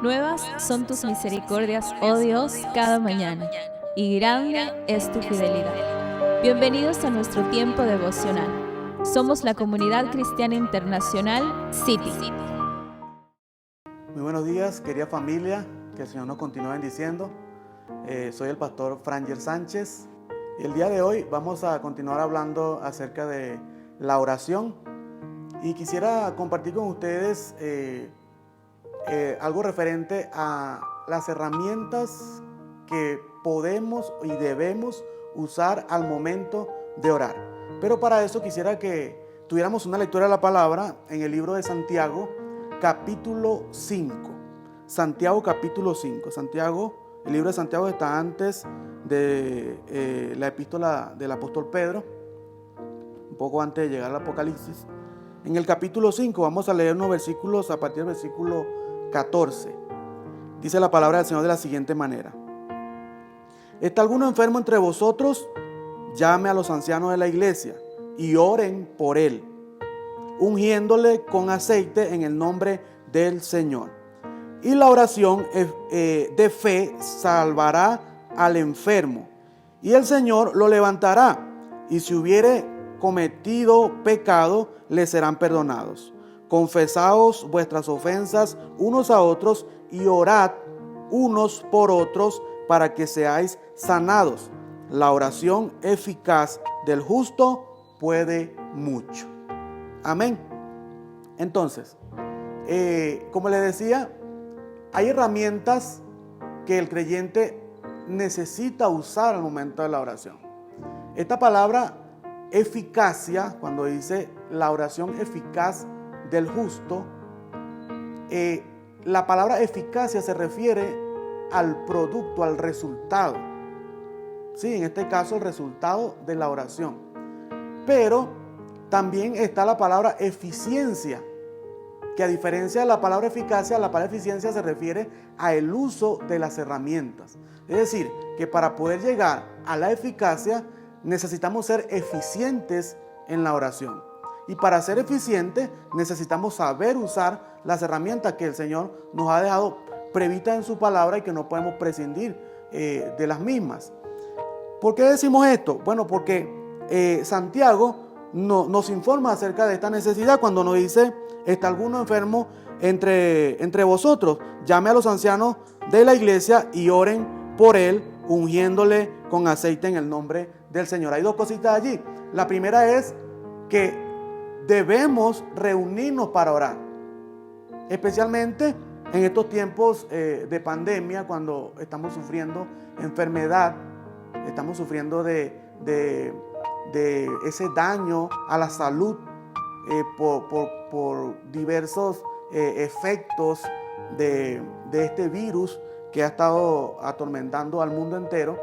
Nuevas son tus misericordias, oh Dios, cada mañana, y grande es tu fidelidad. Bienvenidos a nuestro tiempo devocional. Somos la Comunidad Cristiana Internacional City. Muy buenos días, querida familia, que el Señor nos continúe bendiciendo. Soy el pastor Franger Sánchez y el día de hoy vamos a continuar hablando acerca de la oración y quisiera compartir con ustedes algo referente a las herramientas que podemos y debemos usar al momento de orar. Pero para eso quisiera que tuviéramos una lectura de la palabra en el libro de Santiago, capítulo 5. Santiago, capítulo 5. El libro de Santiago está antes de la epístola del apóstol Pedro, un poco antes de llegar al Apocalipsis. En el capítulo 5 vamos a leer unos versículos a partir del versículo 14. Dice la palabra del Señor de la siguiente manera: ¿Está alguno enfermo entre vosotros? Llame a los ancianos de la iglesia y oren por él, ungiéndole con aceite en el nombre del Señor. Y la oración de fe salvará al enfermo, y el Señor lo levantará, y si hubiere cometido pecado, le serán perdonados. Confesaos vuestras ofensas unos a otros y orad unos por otros para que seáis sanados. La oración eficaz del justo puede mucho. Amén. Entonces, como les decía, hay herramientas que el creyente necesita usar al momento de la oración. Esta palabra eficacia, cuando dice la oración eficaz del justo, la palabra eficacia se refiere al producto, al resultado. Sí, en este caso el resultado de la oración. Pero también está la palabra eficiencia, que a diferencia de la palabra eficacia, la palabra eficiencia se refiere al uso de las herramientas. Es decir, que para poder llegar a la eficacia necesitamos ser eficientes en la oración. Y para ser eficientes necesitamos saber usar las herramientas que el Señor nos ha dejado previstas en su palabra y que no podemos prescindir de las mismas. ¿Por qué decimos esto? Bueno, porque Santiago nos informa acerca de esta necesidad cuando nos dice: ¿está alguno enfermo entre vosotros? Llame a los ancianos de la iglesia y oren por él, ungiéndole con aceite en el nombre del Señor. Hay dos cositas allí. La primera es que debemos reunirnos para orar, especialmente en estos tiempos de pandemia, cuando estamos sufriendo enfermedad, estamos sufriendo de ese daño a la salud por diversos efectos de este virus que ha estado atormentando al mundo entero.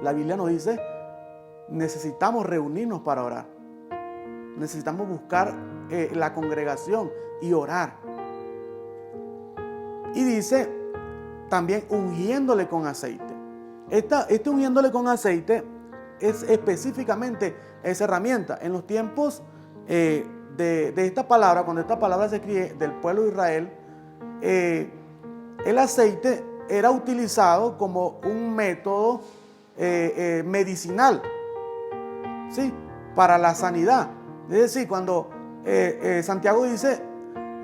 La Biblia nos dice: necesitamos reunirnos para orar, necesitamos buscar la congregación y orar. Y dice también ungiéndole con aceite. Este ungiéndole con aceite es específicamente esa herramienta. En los tiempos de esta palabra, cuando esta palabra se escribe del pueblo de Israel, el aceite era utilizado como un método medicinal, ¿sí?, para la sanidad. Es decir, cuando Santiago dice: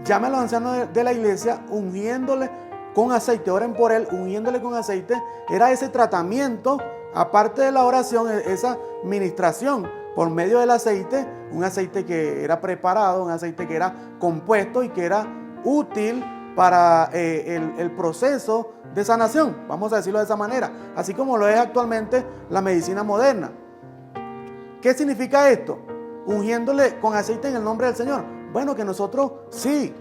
llame a los ancianos de la iglesia ungiéndole con aceite, oren por él, ungiéndole con aceite, era ese tratamiento, aparte de la oración, esa ministración por medio del aceite, un aceite que era preparado, un aceite que era compuesto y que era útil para el proceso de sanación, vamos a decirlo de esa manera, así como lo es actualmente la medicina moderna. ¿Qué significa esto? Ungiéndole con aceite en el nombre del Señor. Bueno, que nosotros sí,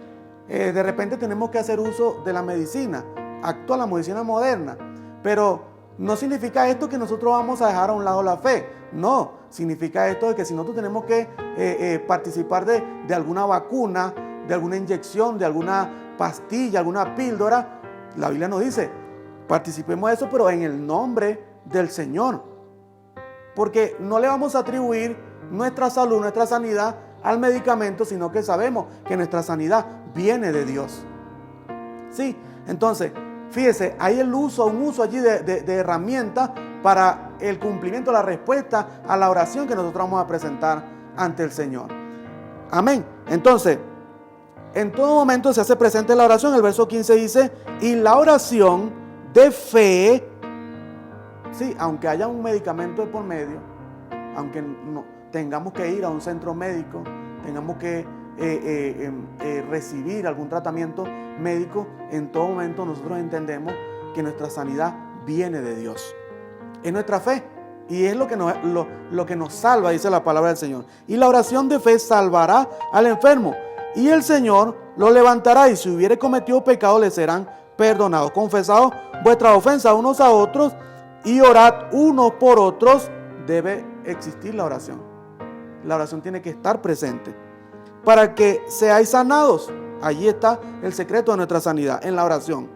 de repente tenemos que hacer uso de la medicina actual, la medicina moderna, pero no significa esto que nosotros vamos a dejar a un lado la fe. No, significa esto de que si nosotros tenemos que participar de alguna vacuna, de alguna inyección, de alguna pastilla, alguna píldora, la Biblia nos dice: participemos de eso, pero en el nombre del Señor, porque no le vamos a atribuir nuestra salud, nuestra sanidad al medicamento, sino que sabemos que nuestra sanidad viene de Dios. Sí, entonces, fíjese, hay un uso allí de herramientas para el cumplimiento, la respuesta a la oración que nosotros vamos a presentar ante el Señor. Amén. Entonces, en todo momento se hace presente la oración. El verso 15 dice, y la oración de fe, sí, aunque haya un medicamento de por medio, aunque no tengamos que ir a un centro médico, tengamos que recibir algún tratamiento médico, en todo momento nosotros entendemos que nuestra sanidad viene de Dios. Es nuestra fe y es lo que nos salva, dice la palabra del Señor. Y la oración de fe salvará al enfermo y el Señor lo levantará, y si hubiere cometido pecado le serán perdonados. Confesaos vuestras ofensas unos a otros y orad unos por otros. Debe existir la oración. La oración tiene que estar presente para que seáis sanados. Allí está el secreto de nuestra sanidad, en la oración.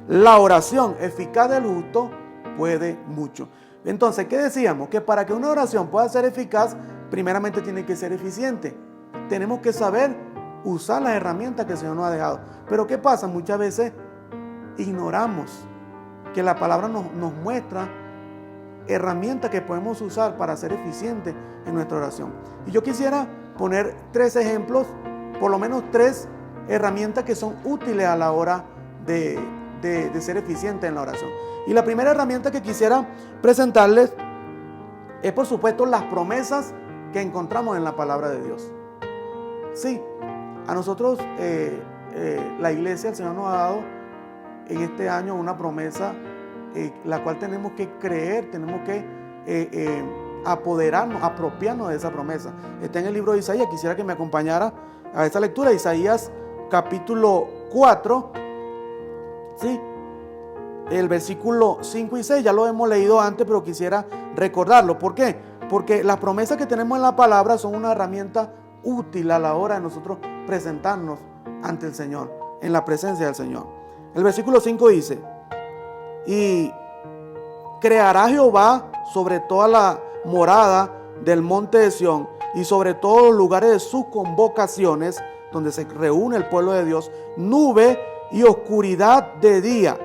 La oración eficaz del justo puede mucho. Entonces, ¿qué decíamos? Que para que una oración pueda ser eficaz, primeramente tiene que ser eficiente. Tenemos que saber usar las herramientas que el Señor nos ha dejado. Pero ¿qué pasa? Muchas veces ignoramos que la palabra nos muestra herramientas que podemos usar para ser eficientes en nuestra oración. Y yo quisiera poner 3 ejemplos, por lo menos 3 herramientas que son útiles a la hora de ser eficiente en la oración. Y la primera herramienta que quisiera presentarles es, por supuesto, las promesas que encontramos en la palabra de Dios. Sí, a nosotros la iglesia, el Señor nos ha dado en este año una promesa, la cual tenemos que creer, tenemos que apoderarnos, apropiarnos de esa promesa. Está en el libro de Isaías. Quisiera que me acompañara a esta lectura. Isaías capítulo 4, ¿sí? El versículo 5 y 6, ya lo hemos leído antes, pero quisiera recordarlo. ¿Por qué? Porque las promesas que tenemos en la palabra son una herramienta útil a la hora de nosotros presentarnos ante el Señor, en la presencia del Señor. El versículo 5 dice, y creará Jehová sobre toda la morada del monte de Sión y sobre todos los lugares de sus convocaciones, donde se reúne el pueblo de Dios, nube y oscuridad de día,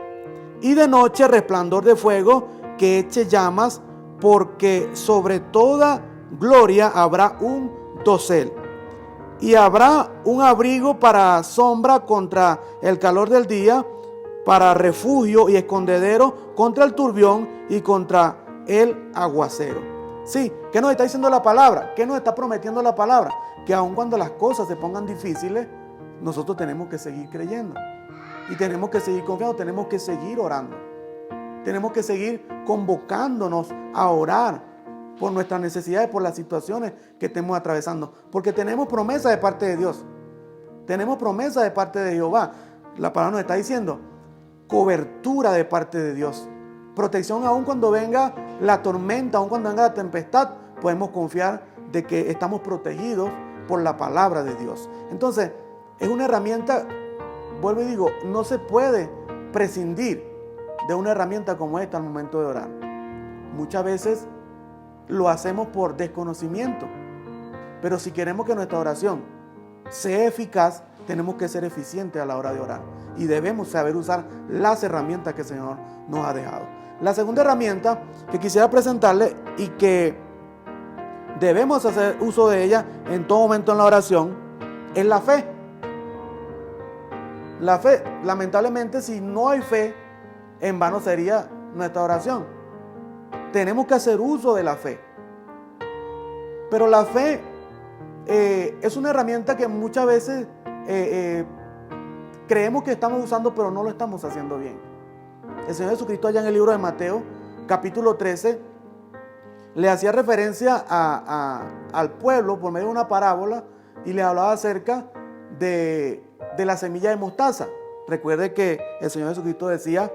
y de noche resplandor de fuego que eche llamas, porque sobre toda gloria habrá un dosel, y habrá un abrigo para sombra contra el calor del día, para refugio y escondedero contra el turbión y contra el aguacero. Sí, ¿qué nos está diciendo la palabra? ¿Qué nos está prometiendo la palabra? Que aun cuando las cosas se pongan difíciles, nosotros tenemos que seguir creyendo. Y tenemos que seguir confiando, tenemos que seguir orando. Tenemos que seguir convocándonos a orar por nuestras necesidades, por las situaciones que estemos atravesando. Porque tenemos promesa de parte de Dios. Tenemos promesa de parte de Jehová. La palabra nos está diciendo cobertura de parte de Dios. Protección aun cuando venga la tormenta, aun cuando venga la tempestad, podemos confiar de que estamos protegidos por la palabra de Dios. Entonces, es una herramienta, vuelvo y digo, no se puede prescindir de una herramienta como esta al momento de orar. Muchas veces lo hacemos por desconocimiento, pero si queremos que nuestra oración sea eficaz, tenemos que ser eficientes a la hora de orar y debemos saber usar las herramientas que el Señor nos ha dejado. La segunda herramienta que quisiera presentarle y que debemos hacer uso de ella en todo momento en la oración es la fe. La fe, lamentablemente, si no hay fe, en vano sería nuestra oración. Tenemos que hacer uso de la fe. Pero la fe es una herramienta que muchas veces creemos que estamos usando, pero no lo estamos haciendo bien. El Señor Jesucristo, allá en el libro de Mateo, capítulo 13, le hacía referencia al pueblo por medio de una parábola y le hablaba acerca de la semilla de mostaza. Recuerde que el Señor Jesucristo decía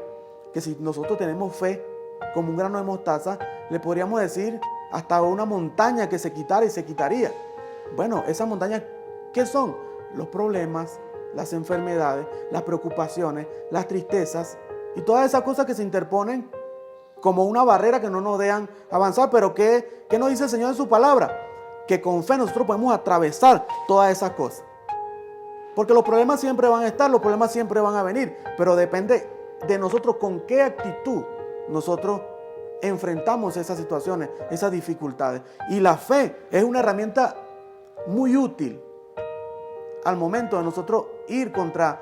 que si nosotros tenemos fe como un grano de mostaza, le podríamos decir hasta una montaña que se quitara y se quitaría. Bueno, esas montañas, ¿qué son? Los problemas, las enfermedades, las preocupaciones, las tristezas y todas esas cosas que se interponen como una barrera que no nos dejan avanzar. Pero ¿qué nos dice el Señor en su palabra? Que con fe nosotros podemos atravesar todas esas cosas. Porque los problemas siempre van a estar, los problemas siempre van a venir, pero depende de nosotros con qué actitud nosotros enfrentamos esas situaciones, esas dificultades. Y la fe es una herramienta muy útil al momento de nosotros ir contra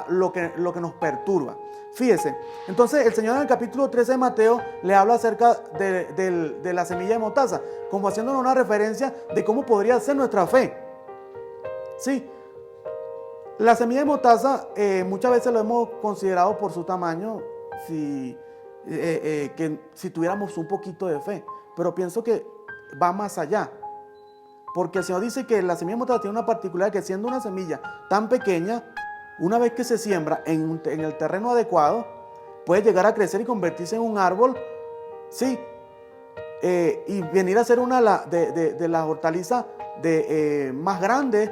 lo que nos perturba. Fíjese, entonces el Señor en el capítulo 13 de Mateo le habla acerca de la semilla de mostaza, como haciéndonos una referencia de cómo podría ser nuestra fe. Sí, la semilla de mostaza muchas veces lo hemos considerado por su tamaño, que si tuviéramos un poquito de fe, pero pienso que va más allá. Porque el Señor dice que la semilla de mostaza tiene una particularidad, que siendo una semilla tan pequeña, una vez que se siembra en el terreno adecuado, puede llegar a crecer y convertirse en un árbol, sí, y venir a ser una de las hortalizas más grandes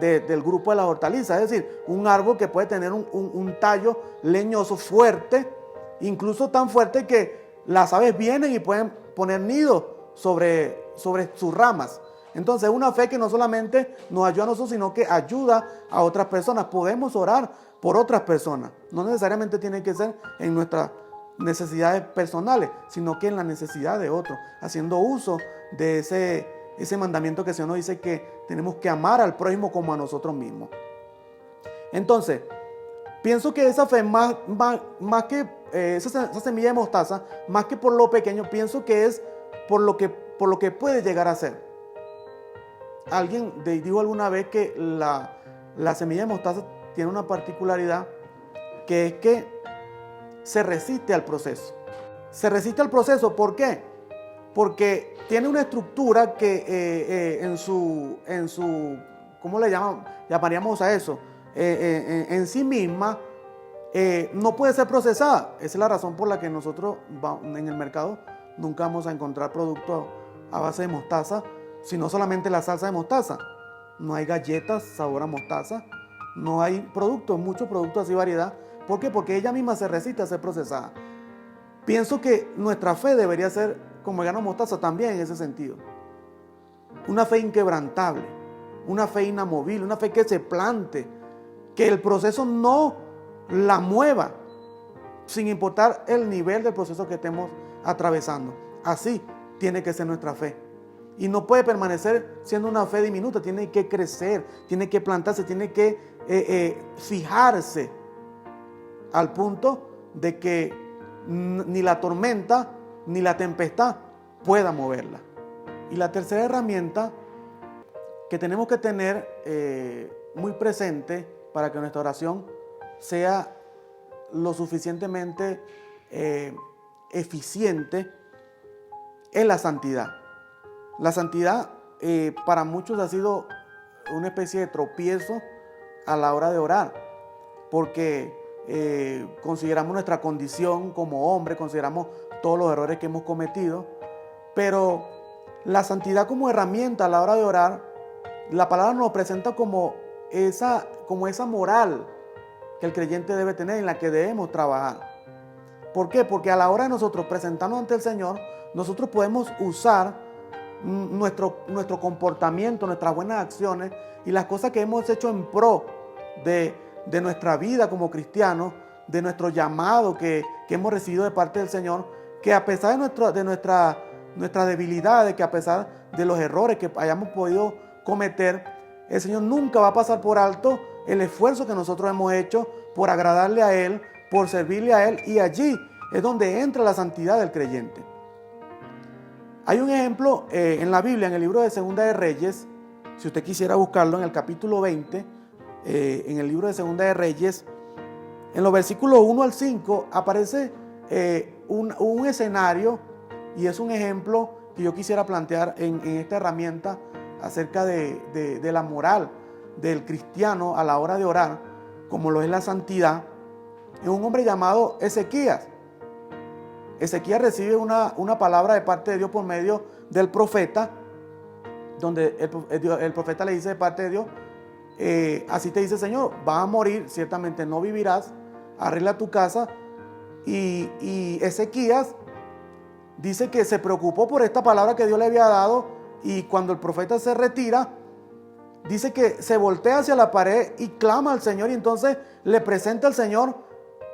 del grupo de las hortalizas. Es decir, un árbol que puede tener un tallo leñoso fuerte, incluso tan fuerte que las aves vienen y pueden poner nido sobre sus ramas. Entonces, una fe que no solamente nos ayuda a nosotros, sino que ayuda a otras personas. Podemos orar por otras personas. No necesariamente tiene que ser en nuestras necesidades personales, sino que en la necesidad de otros, haciendo uso de ese mandamiento que el Señor nos dice que tenemos que amar al prójimo como a nosotros mismos. Entonces, pienso que esa fe, más que esa semilla de mostaza, más que por lo pequeño, pienso que es por lo que puede llegar a ser. Alguien dijo alguna vez que la semilla de mostaza tiene una particularidad, que es que se resiste al proceso. Se resiste al proceso, ¿por qué? Porque tiene una estructura que en su ¿cómo le llamaríamos a eso? En sí misma no puede ser procesada. Esa es la razón por la que nosotros en el mercado nunca vamos a encontrar productos a base de mostaza, sino solamente la salsa de mostaza. No hay galletas sabor a mostaza, no hay productos, muchos productos así, variedad. ¿Por qué? Porque ella misma se resiste a ser procesada. Pienso que nuestra fe debería ser como el grano de mostaza también en ese sentido. Una fe inquebrantable, una fe inamovible, una fe que se plante, que el proceso no la mueva, sin importar el nivel del proceso que estemos atravesando. Así tiene que ser nuestra fe. Y no puede permanecer siendo una fe diminuta, tiene que crecer, tiene que plantarse, tiene que fijarse al punto de que ni la tormenta ni la tempestad pueda moverla. Y la tercera herramienta que tenemos que tener muy presente para que nuestra oración sea lo suficientemente eficiente es la santidad. La santidad para muchos ha sido una especie de tropiezo a la hora de orar, porque consideramos nuestra condición como hombre, consideramos todos los errores que hemos cometido, pero la santidad como herramienta a la hora de orar, la palabra nos presenta como esa moral que el creyente debe tener, en la que debemos trabajar. ¿Por qué? Porque a la hora de nosotros presentarnos ante el Señor, nosotros podemos usar nuestro comportamiento, nuestras buenas acciones y las cosas que hemos hecho en pro de nuestra vida como cristianos, de nuestro llamado que hemos recibido de parte del Señor, que a pesar de nuestras debilidades, que a pesar de los errores que hayamos podido cometer, el Señor nunca va a pasar por alto el esfuerzo que nosotros hemos hecho por agradarle a Él, por servirle a Él, y allí es donde entra la santidad del creyente. Hay un ejemplo en la Biblia, en el libro de Segunda de Reyes, si usted quisiera buscarlo, en el capítulo 20, en el libro de Segunda de Reyes, en los versículos 1 al 5, aparece un escenario, y es un ejemplo que yo quisiera plantear en esta herramienta acerca de la moral del cristiano a la hora de orar, como lo es la santidad. Es un hombre llamado Ezequías. Ezequías recibe una palabra de parte de Dios por medio del profeta, donde el profeta le dice de parte de Dios, así te dice el Señor, vas a morir, ciertamente no vivirás, arregla tu casa. Y Ezequías dice que se preocupó por esta palabra que Dios le había dado, y cuando el profeta se retira, dice que se voltea hacia la pared y clama al Señor, y entonces le presenta al Señor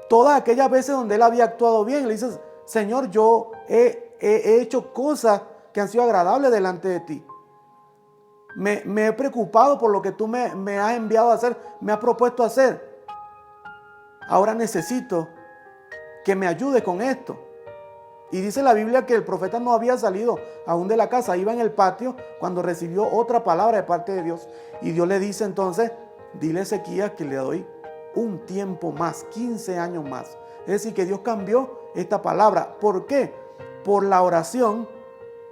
todas aquellas veces donde él había actuado bien. Le dice: Señor, yo he hecho cosas que han sido agradables delante de ti. Me he preocupado por lo que tú me has enviado a hacer, me has propuesto hacer. Ahora necesito que me ayude con esto. Y dice la Biblia que el profeta no había salido aún de la casa, iba en el patio cuando recibió otra palabra de parte de Dios. Y Dios le dice entonces: dile a Ezequías que le doy un tiempo más, 15 años más. Es decir, que Dios cambió esta palabra. ¿Por qué? Por la oración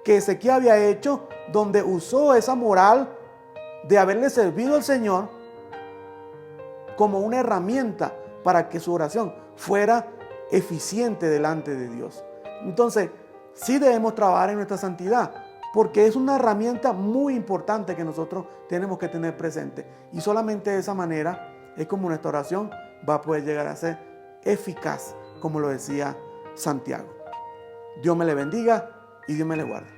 que Ezequías había hecho, donde usó esa moral de haberle servido al Señor como una herramienta para que su oración fuera eficiente delante de Dios. Entonces, sí debemos trabajar en nuestra santidad, porque es una herramienta muy importante que nosotros tenemos que tener presente. Y solamente de esa manera es como nuestra oración va a poder llegar a ser eficaz, como lo decía Santiago. Dios me le bendiga y Dios me le guarde.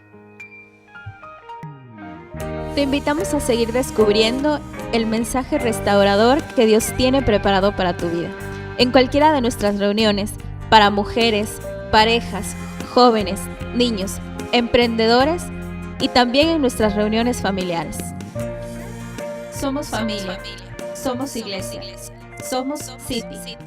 Te invitamos a seguir descubriendo el mensaje restaurador que Dios tiene preparado para tu vida. En cualquiera de nuestras reuniones, para mujeres, parejas, jóvenes, niños, emprendedores y también en nuestras reuniones familiares. Somos familia, somos iglesia, somos City.